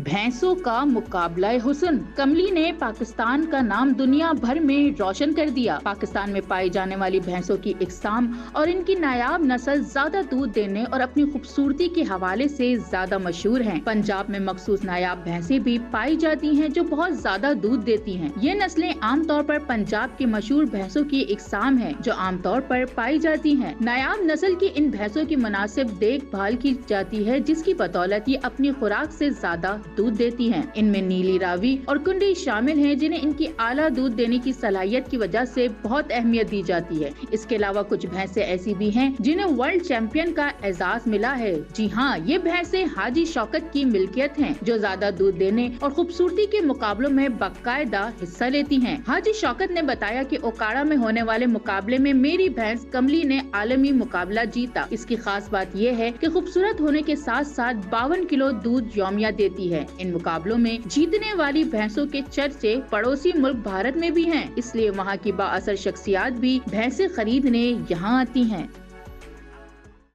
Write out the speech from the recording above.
भैंसों का मुकाबला हुस्न। कमली ने पाकिस्तान का नाम दुनिया भर में रोशन कर दिया। पाकिस्तान में पाई जाने वाली भैंसों की इकसाम और इनकी नायाब नस्ल ज्यादा दूध देने और अपनी खूबसूरती के हवाले से ज्यादा मशहूर हैं। पंजाब में मखसूस नायाब भैंसें भी पाई जाती हैं जो बहुत ज्यादा दूध देती हैं। ये नस्लें आमतौर पर पंजाब की मशहूर भैंसों की इकसाम है जो आमतौर पर पाई जाती हैं। नायाब नस्ल की इन भैंसों की मुनासिब देखभाल की जाती है जिसकी बदौलत ये अपनी खुराक से ज्यादा दूध देती हैं। इनमें नीली रावी और कुंडी शामिल हैं जिन्हें इनकी आला दूध देने की सलाहियत की वजह से बहुत अहमियत दी जाती है। इसके अलावा कुछ भैंसें ऐसी भी हैं जिन्हें वर्ल्ड चैंपियन का एजाज मिला है। जी हाँ, ये भैंसें हाजी शौकत की मिल्कियत हैं जो ज्यादा दूध देने और खूबसूरती के मुकाबलों में बाकायदा हिस्सा लेती हैं। हाजी शौकत ने बताया कि ओकाड़ा में होने वाले मुकाबले में मेरी भैंस कमली ने आलमी मुकाबला जीता। इसकी खास बात यह है कि खूबसूरत होने के साथ साथ 52 किलो दूध यौमिया देती है। इन मुकाबलों में जीतने वाली भैंसों के चर्चे पड़ोसी मुल्क भारत में भी हैं, इसलिए वहाँ की बाअसर शख्सियात भी भैंसें खरीदने यहाँ आती हैं।